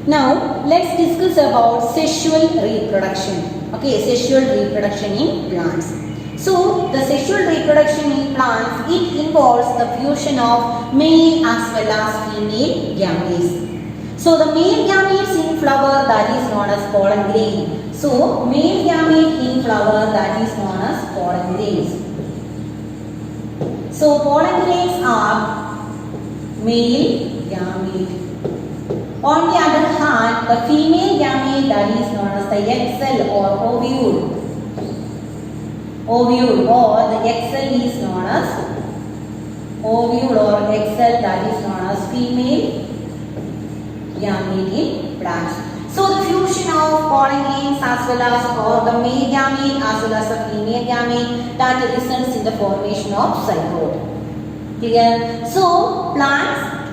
Now let's discuss about sexual reproduction. Okay, sexual reproduction in plants. So the sexual reproduction in plants, it involves the fusion of male as well as female gametes. So the male gametes in flower, that is known as pollen grain. So male gamete in flower, that is known as pollen grains. So pollen grains are male gamete. On the other hand, the female gamete, that is known as the egg cell or ovule. Ovule or the egg cell is known as ovule or egg cell, that is known as female gamete in plants. So the fusion of pollen grains as well as or the male gamete as well as the female gamete, that results in the formation of zygote. Clear? So plants,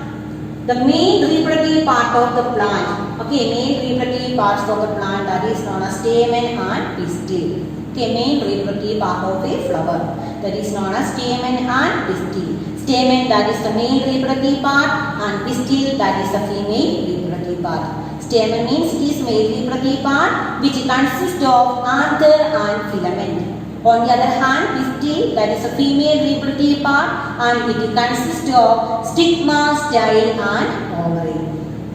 the main reproductive part of the plant, okay, main reproductive parts of the plant, that is known as stamen and pistil. Okay, main reproductive part of a flower, that is known as stamen and pistil. Stamen, that is the main reproductive part, and pistil, that is the female reproductive part. Stamen means it is male reproductive part which consists of anther and filament. On the other hand, pistil, that is a female reproductive part, and it consists of stigma, style and ovary.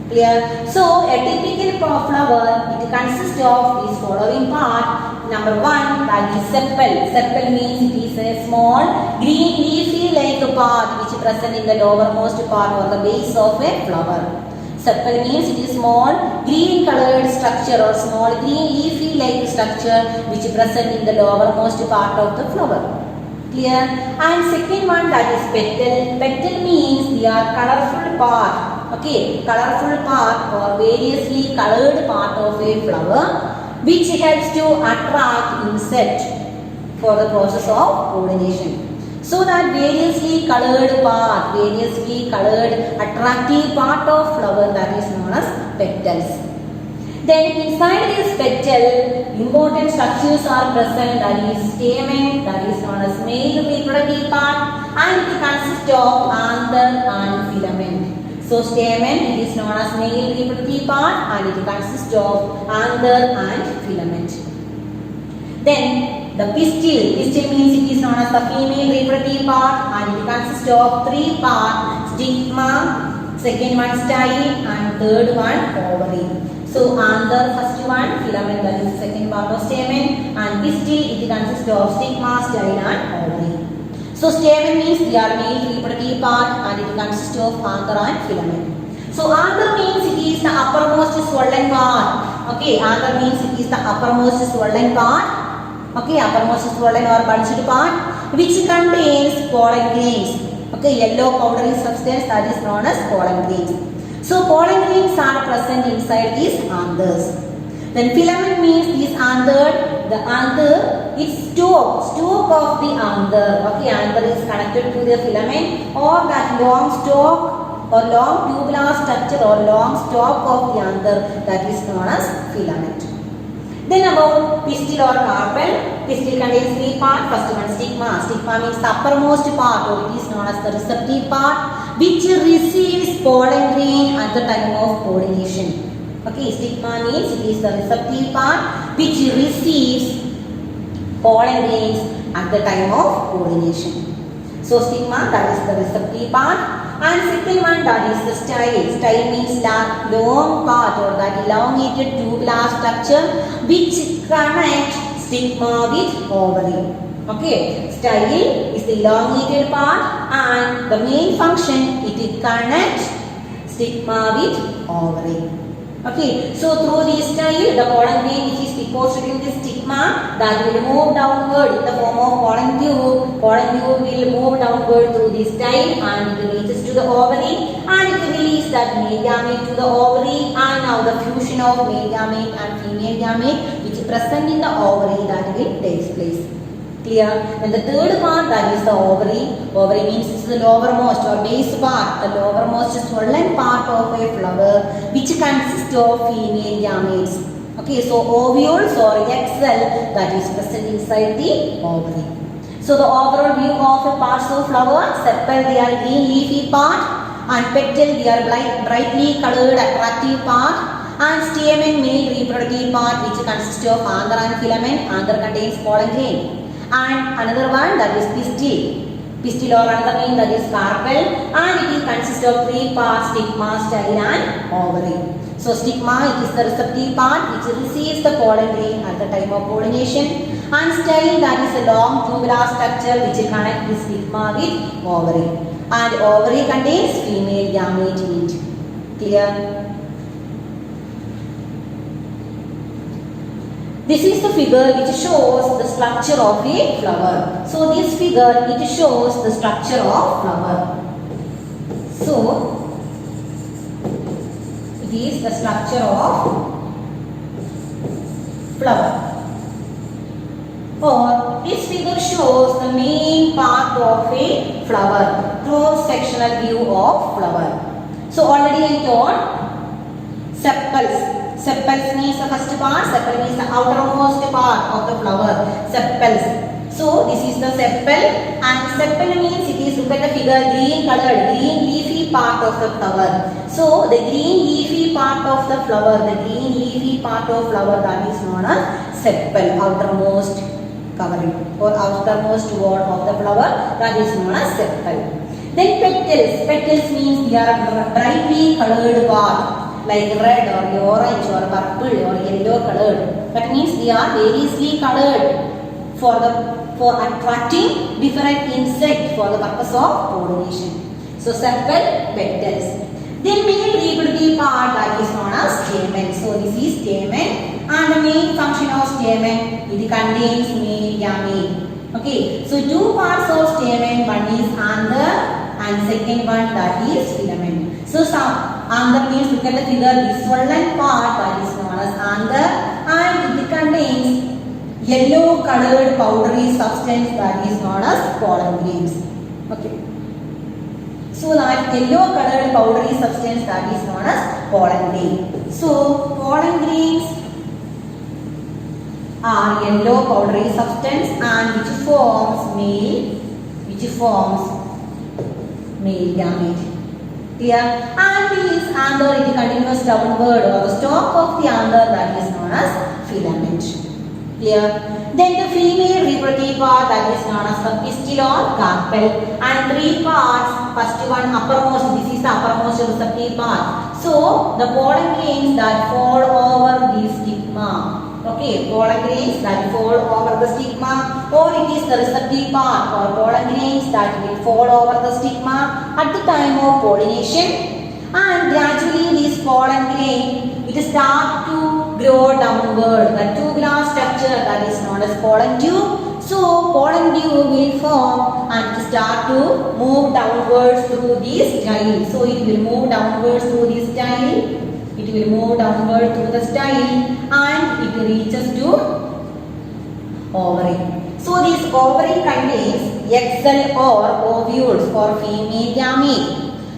Clear? So a typical flower, it consists of these following part. Number one, that is sepal. Sepal means it is a small green leafy like part which is present in the lowermost part or the base of a flower. Sepal means it is small green colored structure or small green leafy like structure which is present in the lowermost part of the flower. Clear? And second one, that is petal. Petal means they are colorful part. Okay, colorful part or variously colored part of a flower which helps to attract insect for the process of pollination. So that variously colored part, variously colored attractive part of flower, that is known as petals. Then inside this petal, important structures are present, that is stamen, that is known as male reproductive part, and it consists of anther and filament. So stamen, it is known as male reproductive part, and it consists of anther and filament. Then the pistil. Pistil means it is known as the female reproductive part, and it consists of three parts: stigma, second one style, and third one ovary. So anther, first one, filament, that is the second part of stamen, and pistil, it consists of stigma, style and ovary. So stamen means they are male reproductive part, and it consists of anther and filament. So anther means it is the uppermost swollen part. Okay, anther means it is the uppermost swollen part. Okay, uppermost swollen or bunched part which contains pollen grains. Okay, yellow powdery substance, that is known as pollen grains. So pollen grains are present inside these anthers. Then filament means these anther. The anther is stalk of the anther. Okay, anther is connected to the filament or that long stalk or long tubular structure or long stalk of the anther, that is known as filament. Then about pistil or carpel. Pistil contains three parts. First one, stigma. Stigma means the uppermost part, or it is known as the receptive part which receives pollen grain at the time of pollination. Okay, stigma means it is the receptive part which receives pollen grains at the time of pollination. So stigma, that is the receptive part. And second one, that is the style. Style means that long part or that elongated tubular structure which connects stigma with ovary. Okay, style is the elongated part, and the main function, it connects stigma with ovary. Okay, so through this style, the pollen grain which is deposited in the stigma, that will move downward in the form of pollen tube. Pollen tube will move downward through this style and it reaches to the ovary, and it releases that male gamete to the ovary, and now the fusion of male gamete and female gamete which is present in the ovary, that will take place. Clear? Then the third part, that is the ovary. Ovary means it is the lowermost or base part, the lowermost swollen part of a flower which consists of female gametes. Okay, so ovules or egg cell, that is present inside the ovary. So the overall view of a parts of flower: sepal, they are green leafy part, and petal, they are brightly colored attractive part. And stamen, male reproductive part, which consists of anther and filament. Anther contains pollen grain. And another one, that is pistil. Pistil or another name, that is carpel. And it consists of three parts: stigma, style and ovary. So stigma, it is the receptive part which receives the pollen grain at the time of pollination. And style, that is a long tubular structure which connects the stigma with ovary. And ovary contains female gamete in it. Clear? This is the figure which shows the structure of a flower. So this figure, it shows the structure of flower. So it is the structure of flower. Or this figure shows the main part of a flower, cross-sectional view of flower. So already I told sepals. Sepals means the first part, sepal means the outermost part of the flower, sepals. So this is the sepal, and sepal means it is, look at the figure, green colored, green leafy part of the flower. So the green leafy part of the flower, that is known as sepal, outermost covering or outermost wall of the flower, that is known as sepal. Then petals. Petals means they are brightly colored part, like red or orange or purple or yellow colored. That means they are variously colored for attracting different insects for the purpose of pollination. So sepal, petals. Then male reproductive part, that is known as stamen. So this is stamen, and the main function of stamen, it contains male gamete. Okay, so two parts of stamen, one is anther and second one, that is filament. So some anther means, look at the figure, this swollen part, that is known as anther, and it contains yellow colored powdery substance, that is known as pollen grains. Okay. So that yellow colored powdery substance, that is known as pollen grain. So pollen grains are yellow powdery substance and which forms male gamete. Clear? And this anther, it continues downward, or the stalk of the anther, that is known as filament. Clear? Then the female reproductive part, that is known as the pistil or carpel, and three parts. First one, uppermost, this is the uppermost receptive part. So the pollen grains that fall over the stigma. Okay, pollen grains that fall over the stigma, or it is the receptive part, or pollen grains that will fall over the stigma at the time of pollination, and gradually this pollen grain, it starts to grow downward. The tubular structure, that is known as pollen tube. So pollen tube will form and start to move downwards through this style. So it will move downwards through this style. It will move downward through the style and it reaches to ovary. So this ovary contains egg cell or ovules for female gamete.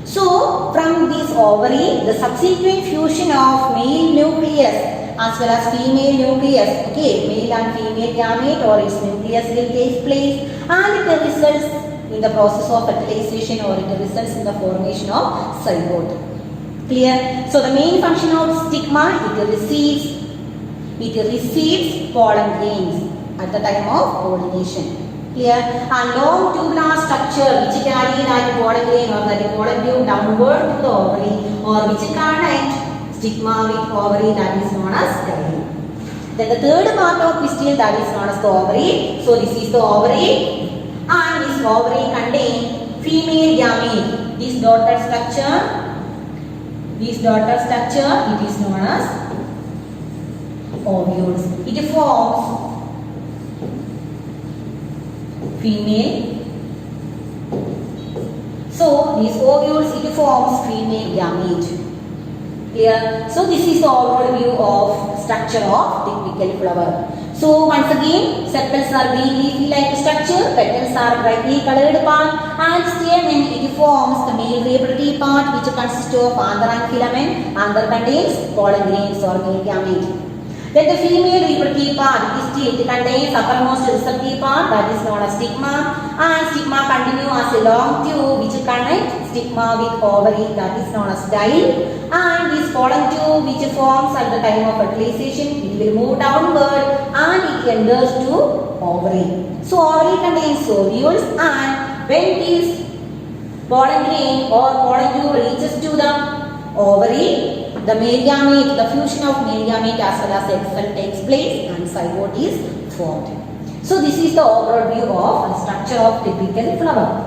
So from this ovary, the subsequent fusion of male nucleus as well as female nucleus, okay, male and female gamete or its nucleus will take place, and it results in the process of fertilization, or it results in the formation of zygote. Clear? So the main function of stigma, it receives pollen grains at the time of pollination. Clear? And long tubular structure which carry that pollen grain or that pollen tube downward to the ovary, or which connect stigma with ovary, that is known as style. Then the third part of pistil, that is known as the ovary. So this is the ovary, and this ovary contains female gamete. This dotted structure, it is known as ovules. It forms female. So these ovules, it forms female gamete. Clear? So this is the overall view of structure of typical flower. So once again, sepals are green leafy-like structure, petals are brightly colored part, and stamen, it forms the male reproductive part which consists of anther and filament. Anther contains pollen grains or male gamete. Then the female reproductive part is still, it contains uppermost receptive part that is known as stigma, and stigma continue as a long tube which connects stigma with ovary that is known as style, and this pollen tube which forms at the time of fertilization, it will move downward and it enters to ovary. So ovary contains ovules, and when this pollen grain or pollen tube reaches to the ovary, the male gamete, the fusion of male gamete as well as egg cell takes place and zygote is formed. So this is the overall view of the structure of typical flower.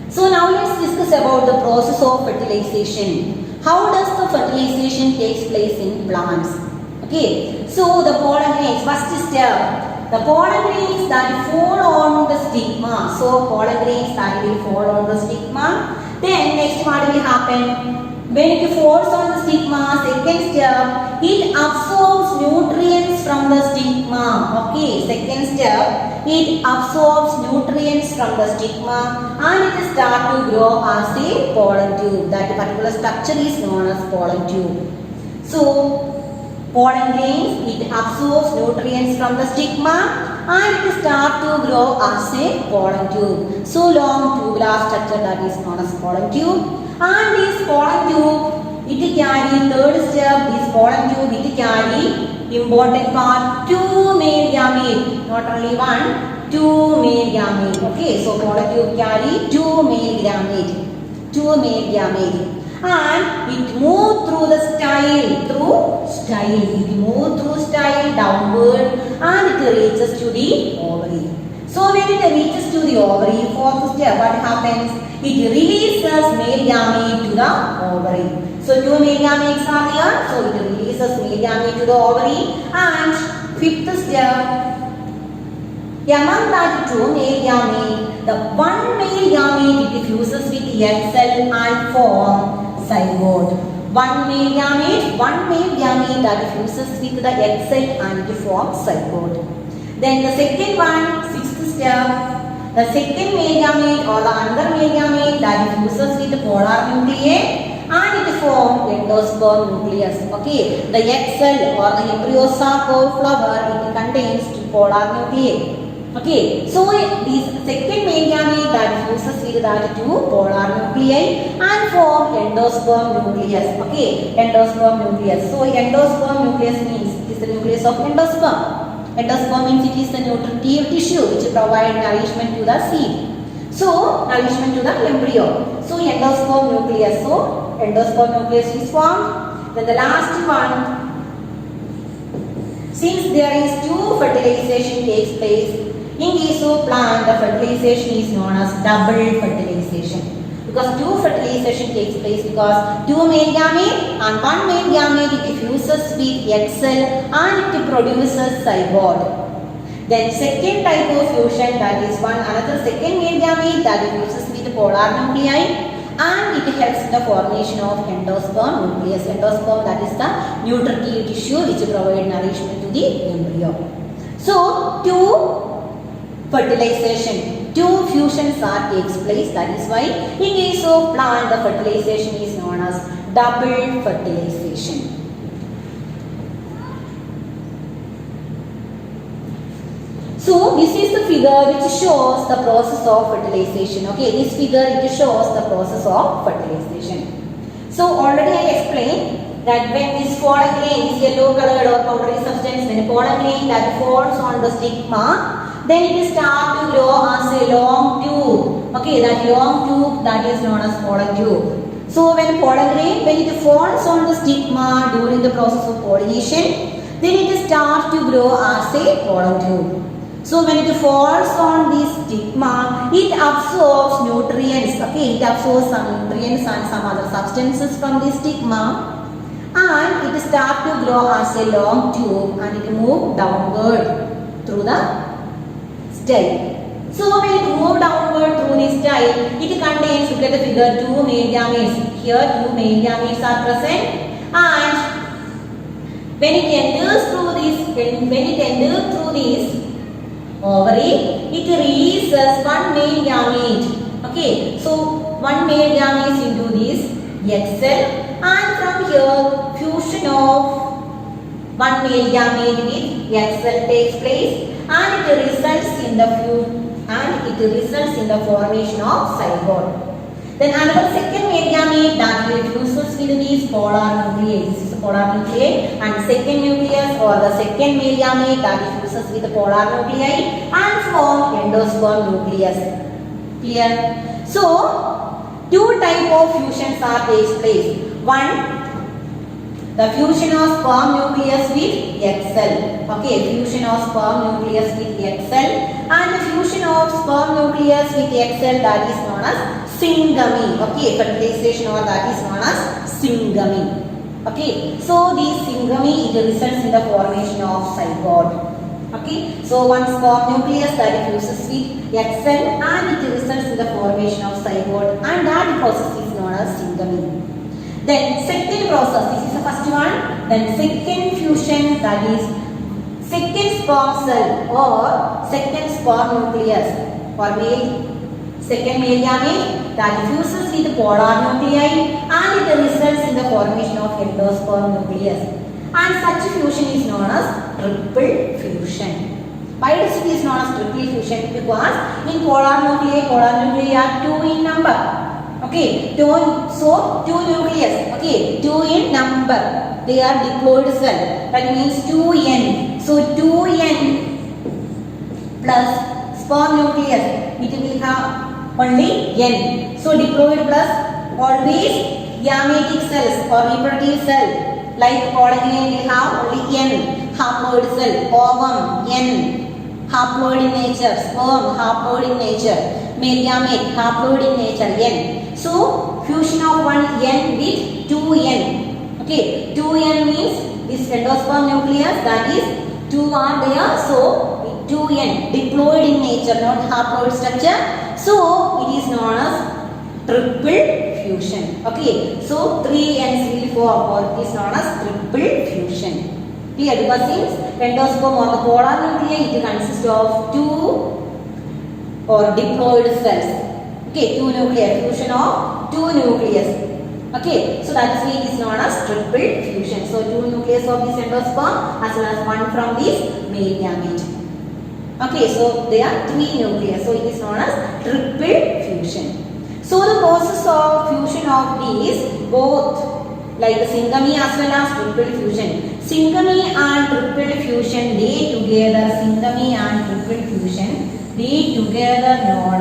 So now let's discuss about the process of fertilization. How does the fertilization takes place in plants? Okay, so the pollen grains, first step, the pollen grains that fall on the stigma. So pollen grains that will fall on the stigma. Then next what will happen? When it falls on the stigma, second step, it absorbs nutrients from the stigma. Okay, second step, it absorbs nutrients from the stigma and it start to grow as a pollen tube. That particular structure is known as pollen tube. So pollen grains, it absorbs nutrients from the stigma and it start to grow as a pollen tube. So long tubular structure that is known as pollen tube. And this pollen tube, it carry third step, this pollen tube, it carry important part, 2 male gamete, not only one, 2 male gamete. Okay, so pollen tube carry 2 male gamete, and it move through the style, it move through style downward and it reaches to the ovary. So when it reaches to the ovary, fourth step, what happens? It releases male gamete to the ovary. So 2 male gametes are here, so it releases male gamete to the ovary. And fifth step, among that 2 male gamete, the 1 male gamete it fuses with egg cell and form zygote. 1 male gamete that fuses with the egg cell and it forms zygote. Then the second one, sixth step, the second male gamete or the another male gamete that fuses with the polar nuclei and it forms endosperm nucleus. Okay, the egg cell or the embryo sac of flower, it contains 2 polar nuclei. Okay, so this second male gamete that fuses with that 2 polar nuclei and form endosperm nucleus. Okay, endosperm nucleus. So endosperm nucleus means it is the nucleus of endosperm. Endosperm means it is the nutritive tissue which provide nourishment to the seed. So nourishment to the embryo. So endosperm nucleus. So endosperm nucleus is formed. Then the last one, since there is 2 fertilization takes place, in case of plant the fertilization is known as double fertilization. Because 2 fertilization takes place because 2 male gamete and 1 male gamete it fuses with egg cell and it produces zygote. Then second type of fusion, that is another second male gamete that fuses with polar nuclei and it helps in the formation of endosperm nucleus. Endosperm, that is the nutritive tissue which provide nourishment to the embryo. So 2 fertilization, 2 fusions are takes place. That is why in case of plant the fertilization is known as double fertilization. So this is the figure which shows the process of fertilization. Okay, this figure it shows the process of fertilization. So already I explained that when this pollen grain, this yellow colored or powdery substance, when a pollen grain that falls on the stigma, then it start to grow as a long tube. Okay, that long tube that is known as pollen tube. So when pollen grain, when it falls on the stigma during the process of pollination, then it starts to grow as a pollen tube. So when it falls on this stigma, it absorbs nutrients. Okay, it absorbs some nutrients and some other substances from the stigma, and it starts to grow as a long tube and it moves downward through the style. So when it moves downward through this style, it contains, look at the figure, 2 male gametes. Here 2 male gametes are present, and when it enters through this, ovary, it releases 1 male gamete. Okay, so 1 male gamete into this egg cell, and from here fusion fusion of one male gamete with egg cell takes place, and it results in the formation of zygote. Then another second male gamete that fuses with these polar nuclei. This is the polar nuclei, and second nucleus or the second male gamete that fuses with the polar nuclei and form endosperm nucleus. Clear? So two type of fusions are takes place. One, the fusion of sperm nucleus with egg cell. Okay, fusion of sperm nucleus with egg cell, and the fusion of sperm nucleus with egg cell, that is known as syngamy. Okay, fertilization or that is known as syngamy. Okay, so this syngamy, it results in the formation of zygote. Okay, so one sperm nucleus that fuses with egg cell and it results in the formation of zygote, and that process is known as syngamy. Then second process, this is the first one. Then second fusion, that is second sperm cell or second sperm nucleus or second male gamete that fuses with the polar nuclei and it results in the formation of endosperm nucleus. And such fusion is known as triple fusion. Why does it is known as triple fusion? Because in polar nuclei are two in number. Okay, two nucleus. Okay, two in number. They are diploid cell. That means 2n. So 2n plus sperm nucleus, it will have only n. So diploid plus always gametic cells or reproductive cell. Like polygon will have only n. Haploid cell, ovum, n. Haploid in nature, sperm, haploid in nature. Male gamete, haploid in nature, n. So fusion of one n with 2n. Okay, 2n means this endosperm nucleus, that is 2 are there. So 2n, diploid in nature, not haploid structure. So it is known as triple fusion. Okay, so 3 n's will form or it is known as triple fusion. Clear? Because since endosperm or the polar nuclei, it consists of 2 or diploid cells. Okay, 2 nuclei, fusion of 2 nucleus. Okay, so that is why it is known as triple fusion. So 2 nucleus of this endosperm as well as 1 from this male gamete. Okay, so there are 3 nucleus. So it is known as triple fusion. So the process of fusion of these both like the syngamy as well as triple fusion. Syngamy and triple fusion, they together known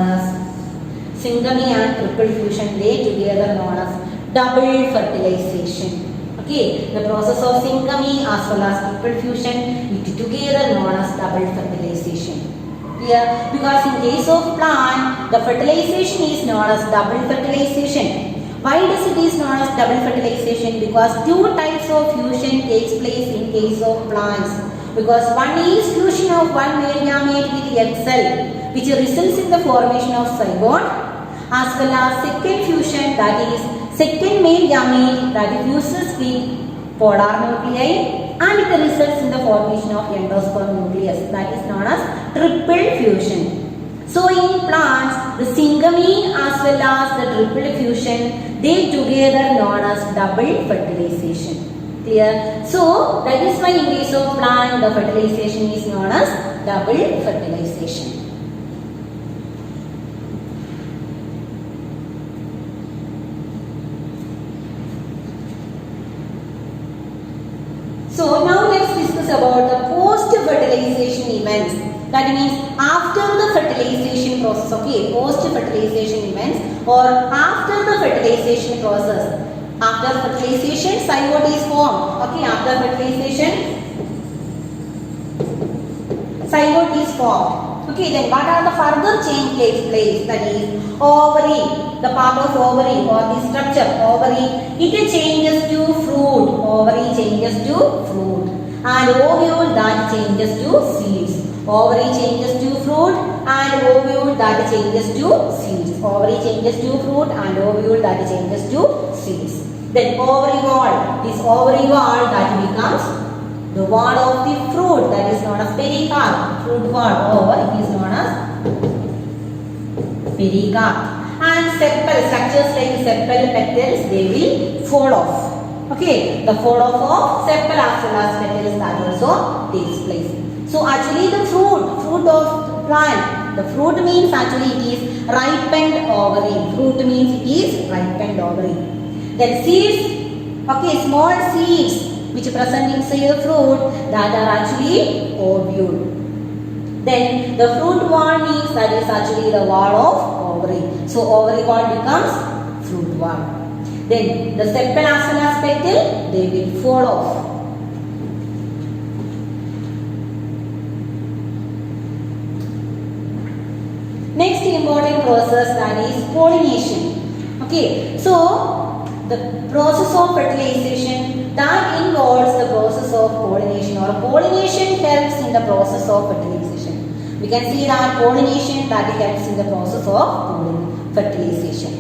as syngamy and triple fusion, they together known as double fertilization. Okay, the process of syngamy as well as triple fusion, it together known as double fertilization. Here, because in case of plant, the fertilization is known as double fertilization. Why does it is known as double fertilization? Because two types of fusion takes place in case of plants. Because one is fusion of one male gamete with egg cell, which results in the formation of zygote, as well as second fusion, that is second male gamete that fuses with polar nuclei and it results in the formation of endosperm nucleus, that is known as triple fusion. So in plants, the syngamy as well as the triple fusion, they together known as double fertilization. Clear? So that is why in case of plant, the fertilization is known as double fertilization. So now let's discuss about the post-fertilization events. That means after the fertilization process, okay, post-fertilization events or after the fertilization process. After fertilization, zygote is formed. Okay, after fertilization, zygote is formed. Okay, then what are the further change takes place? That is ovary, the part of ovary or the structure ovary, it changes to fruit. Ovary changes to fruit, and ovule that changes to seeds. Ovary changes to fruit and ovule that changes to seeds. Ovary changes to fruit and ovule that changes to seeds. Then ovary wall. This ovary wall that becomes the wall of the fruit, that is known as pericarp. Fruit wall, or it is known as pericarp. And sepal, structures like sepal, petals, they will fall off. Okay, the fall off of sepal as well as petals, that also takes place. So actually the fruit of the plant, the fruit means actually it is ripened ovary. Fruit means it is ripened ovary. Then seeds, okay, small seeds which are present inside the fruit, that are actually ovule. Then the fruit wall means that is actually the wall of ovary. So ovary wall becomes fruit wall. Then the sepal as well as petal, they will fall off. Next important process, that is pollination. Okay, so the process of fertilization that involves the process of pollination, or pollination helps in the process of fertilization. We can see that pollination that helps in the process of fertilization.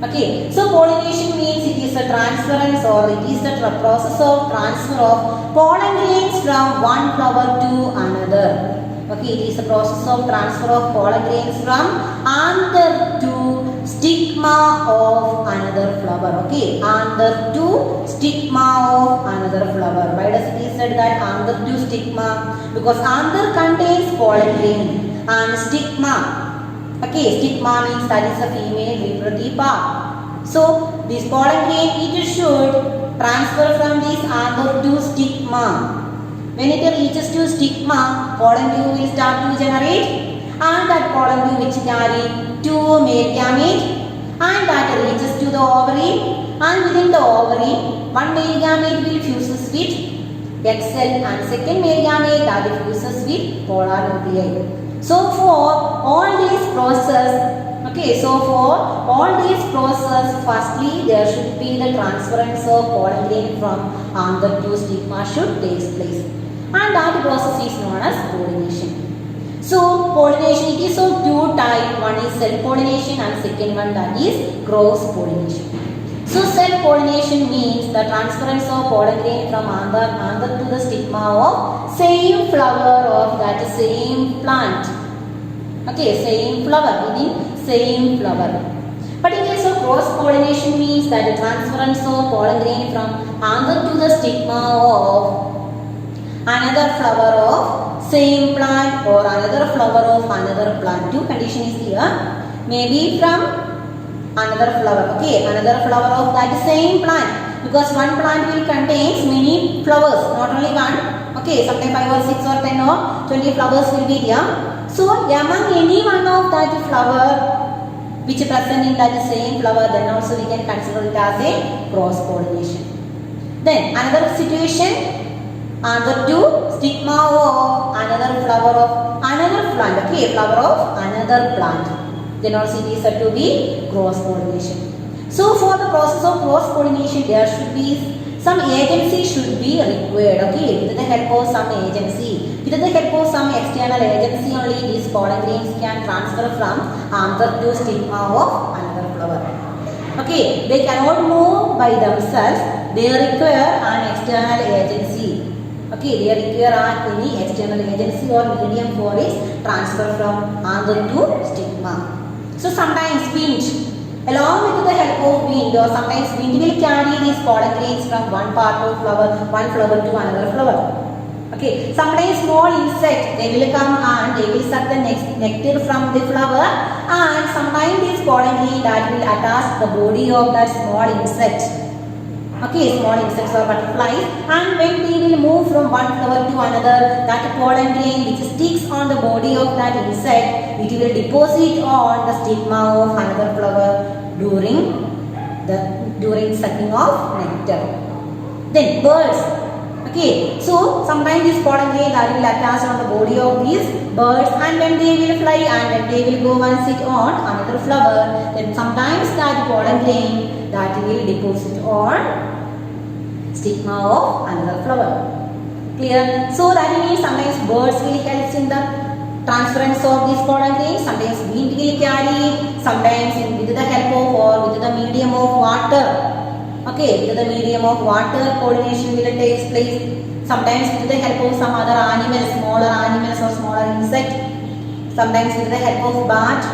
Okay, so pollination means it is a transference, or it is the process of transfer of pollen grains from one flower to another. Okay, it is a process of transfer of pollen grains from anther to stigma of another flower. Okay, anther to stigma of another flower. Why does it is said that anther to stigma? Because anther contains pollen grain and stigma. Okay, stigma means that is a female reproductive part. So this pollen grain, it should transfer from this anther to stigma. When it reaches to stigma, pollen tube will start to generate, and that pollen tube which carry two male gamete, and that reaches to the ovary, and within the ovary, one male gamete will fuses with egg cell, and second male gamete that fuses with polar nuclei. So for all these process, okay, so for all these process, firstly there should be the transference of pollen grain from anther to stigma should take place, and that process is known as pollination. So pollination, it is of two types. One is self-pollination and second one that is cross-pollination. So self-pollination means the transference of pollen grain from anther to the stigma of same flower of that same plant. Okay, same flower, within same flower. But in case of cross-pollination means that the transference of pollen grain from anther to the stigma of another flower of same plant, or another flower of another plant. Two condition is here. Maybe from another flower. Okay, another flower of that same plant. Because one plant will contain many flowers, not only one. Okay, sometimes 5 or 6 or 10 or 20 flowers will be here. So among any one of that flower which is present in that same flower, then also we can consider it as a cross-pollination. Then another situation, anther to stigma of another flower of another plant. Okay, flower of another plant. Then also it is said to be cross-pollination. So for the process of cross-pollination, there should be some agency should be required. Okay, with the help of some agency, with the help of some external agency only, these pollen grains can transfer from anther to stigma of another flower. Okay, they cannot move by themselves. They require an external agency. Okay, they require any external agency or medium for its transfer from anther to stigma. So sometimes wind, along with the help of wind, or sometimes wind will carry these pollen grains from one part of flower, one flower to another flower. Okay, sometimes small insect, they will come and they will suck the nectar from the flower, and sometimes this pollen grain that will attach the body of that small insect. Okay, small insects or butterflies, and when they will move from one flower to another, that pollen grain which sticks on the body of that insect, it will deposit on the stigma of another flower during sucking of nectar. Then birds. Okay, so sometimes this pollen grain that will attach on the body of these birds, and when they will fly and when they will go and sit on another flower, then sometimes that pollen grain that will deposit on stigma of another flower. Clear? So that means sometimes birds will help in the transference of these pollen grains, sometimes wind will carry, sometimes with the help of or with the medium of water. Okay, with the medium of water pollination will take place. Sometimes with the help of some other animals, smaller animals or smaller insect. Sometimes with the help of bat.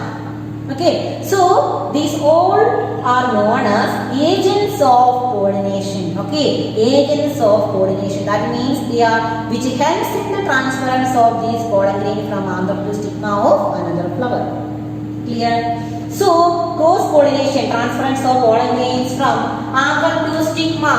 Okay, so these all are known as agents of pollination. Okay. Okay, agents of pollination. That means they are which helps in the transference of these pollen grain from anther to stigma of another flower. Clear? So, cross pollination, transference of pollen grains from anther to stigma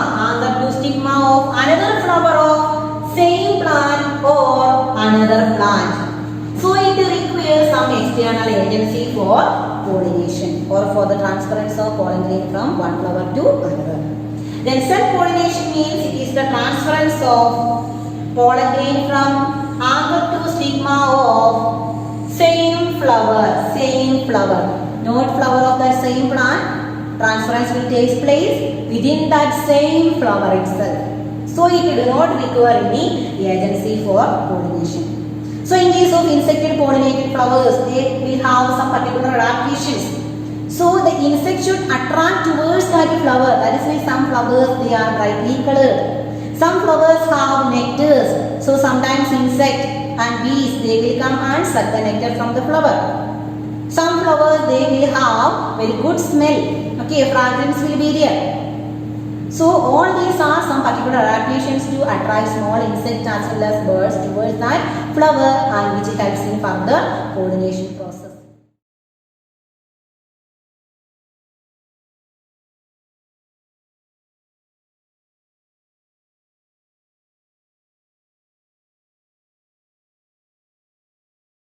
of another flower of same plant or another plant. So, it requires some external agency for pollination or for the transference of pollen grain from one flower to another. Then self-pollination means it is the transference of pollen grain from anther to stigma of same flower, not flower of that same plant. Transference will take place within that same flower itself. So it do not require any agency for pollination. So in case of insected pollinated flowers, they will have some particular adaptations. So the insect should attract towards that flower. That is why some flowers they are brightly colored. Some flowers have nectars. So sometimes insect and bees they will come and suck the nectar from the flower. Some flowers they will have very good smell. Okay, fragrance will be there. So all these are some particular adaptations to attract small insects as well as birds towards that flower and which helps in further pollination.